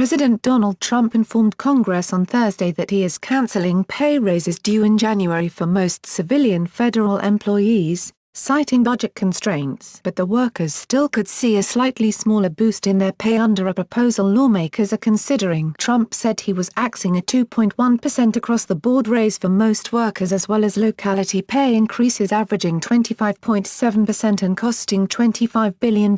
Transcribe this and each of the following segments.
President Donald Trump informed Congress on Thursday that he is canceling pay raises due in January for most civilian federal employees, citing budget constraints. But the workers still could see a slightly smaller boost in their pay under a proposal lawmakers are considering. Trump said he was axing a 2.1% across-the-board raise for most workers as well as locality pay increases averaging 25.7% and costing $25 billion.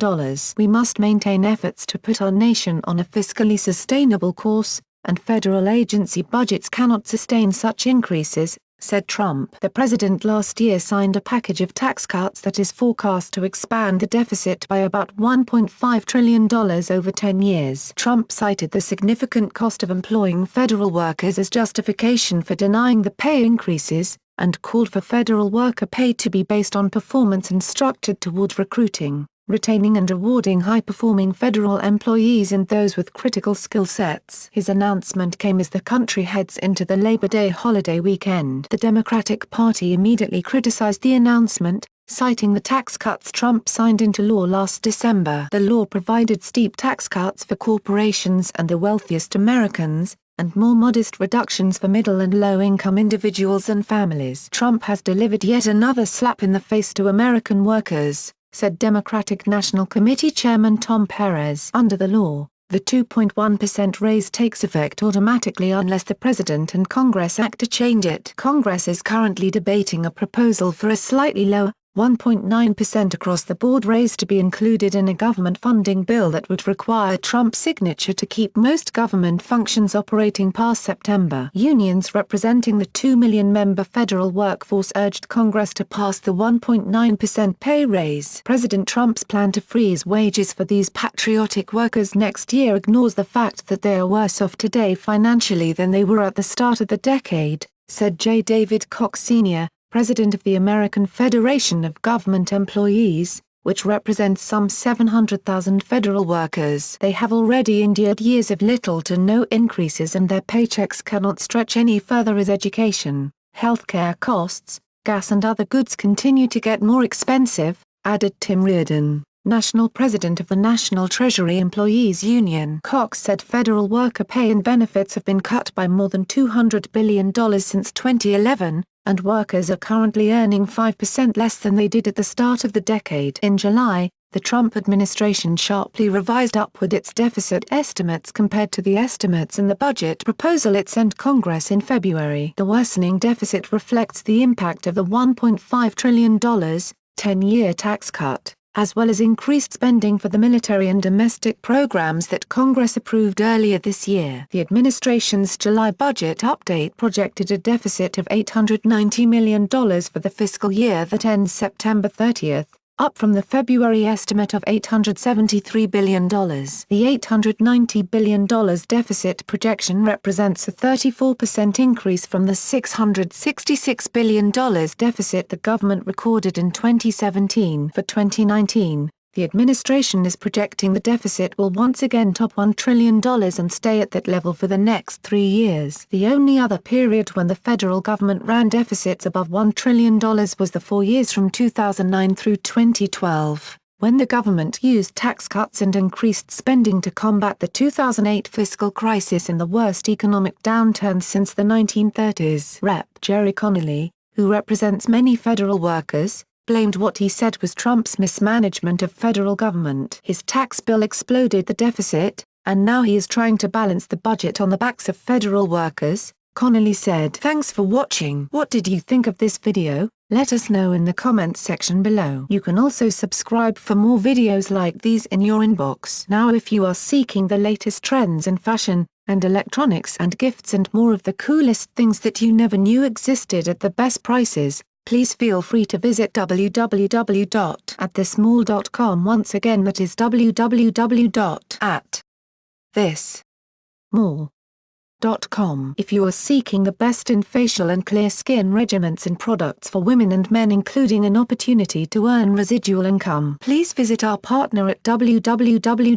"We must maintain efforts to put our nation on a fiscally sustainable course, and federal agency budgets cannot sustain such increases," said Trump. The president last year signed a package of tax cuts that is forecast to expand the deficit by about $1.5 trillion over 10 years. Trump cited the significant cost of employing federal workers as justification for denying the pay increases, and called for federal worker pay to be based on performance and structured toward recruiting, retaining and rewarding high-performing federal employees and those with critical skill sets. His announcement came as the country heads into the Labor Day holiday weekend. The Democratic Party immediately criticized the announcement, citing the tax cuts Trump signed into law last December. The law provided steep tax cuts for corporations and the wealthiest Americans, and more modest reductions for middle and low-income individuals and families. Trump has delivered yet another slap in the face to American workers, said Democratic National Committee Chairman Tom Perez. Under the law, the 2.1% raise takes effect automatically unless the President and Congress act to change it. Congress is currently debating a proposal for a slightly lower, 1.9% across-the-board raise to be included in a government funding bill that would require Trump's signature to keep most government functions operating past September. Unions representing the 2 million-member federal workforce urged Congress to pass the 1.9% pay raise. President Trump's plan to freeze wages for these patriotic workers next year ignores the fact that they are worse off today financially than they were at the start of the decade, said J. David Cox Sr., president of the American Federation of Government Employees, which represents some 700,000 federal workers. They have already endured years of little to no increases and their paychecks cannot stretch any further as education, healthcare costs, gas and other goods continue to get more expensive, added Tim Reardon, national president of the National Treasury Employees Union. Cox said federal worker pay and benefits have been cut by more than $200 billion since 2011, and workers are currently earning 5% less than they did at the start of the decade. In July, the Trump administration sharply revised upward its deficit estimates compared to the estimates in the budget proposal it sent Congress in February. The worsening deficit reflects the impact of the $1.5 trillion, 10-year tax cut, as well as increased spending for the military and domestic programs that Congress approved earlier this year. The administration's July budget update projected a deficit of $890 million for the fiscal year that ends September 30, up from the February estimate of $873 billion. The $890 billion deficit projection represents a 34% increase from the $666 billion deficit the government recorded in 2017. For 2019, the administration is projecting the deficit will once again top $1 trillion and stay at that level for the next 3 years. The only other period when the federal government ran deficits above $1 trillion was the 4 years from 2009 through 2012, when the government used tax cuts and increased spending to combat the 2008 fiscal crisis and the worst economic downturn since the 1930s. Rep. Jerry Connolly, who represents many federal workers, blamed what he said was Trump's mismanagement of federal government. His tax bill exploded the deficit, and now he is trying to balance the budget on the backs of federal workers, Connolly said. Thanks for watching. What did you think of this video? Let us know in the comments section below. You can also subscribe for more videos like these in your inbox. Now if you are seeking the latest trends in fashion, and electronics and gifts and more of the coolest things that you never knew existed at the best prices, please feel free to visit www.atthismall.com. Once again, that is www.atthismall.com. If you are seeking the best in facial and clear skin regimens and products for women and men, including an opportunity to earn residual income, please visit our partner at www.jdro.my,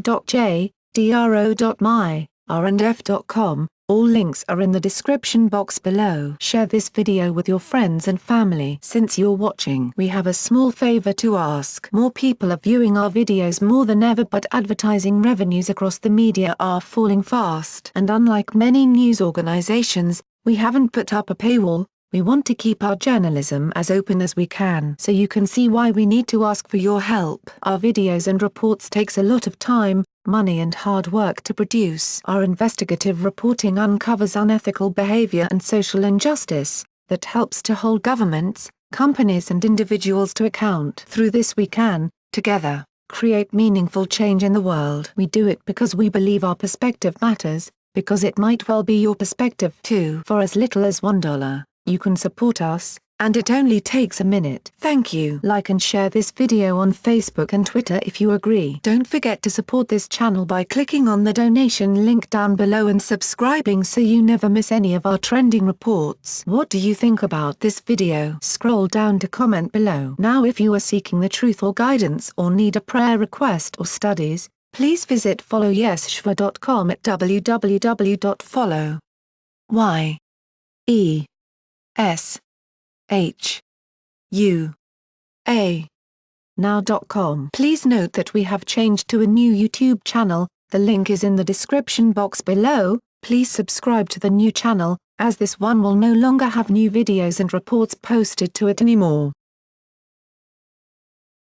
r&f.com, All links are in the description box below. Share this video with your friends and family. Since you're watching, we have a small favor to ask. More people are viewing our videos more than ever, but advertising revenues across the media are falling fast. And unlike many news organizations, we haven't put up a paywall. We want to keep our journalism as open as we can, so you can see why we need to ask for your help. Our videos and reports takes a lot of time, money and hard work to produce. Our investigative reporting uncovers unethical behavior and social injustice that helps to hold governments, companies and individuals to account. Through this we can, together, create meaningful change in the world. We do it because we believe our perspective matters, because it might well be your perspective too. For as little as $1, you can support us, and it only takes a minute. Thank you. Like and share this video on Facebook and Twitter if you agree. Don't forget to support this channel by clicking on the donation link down below and subscribing so you never miss any of our trending reports. What do you think about this video? Scroll down to comment below. Now if you are seeking the truth or guidance or need a prayer request or studies, please visit followyeshua.com at www.follow.yeshua.now.com. Please note that we have changed to a new YouTube channel, the link is in the description box below. Please subscribe to the new channel, as this one will no longer have new videos and reports posted to it anymore.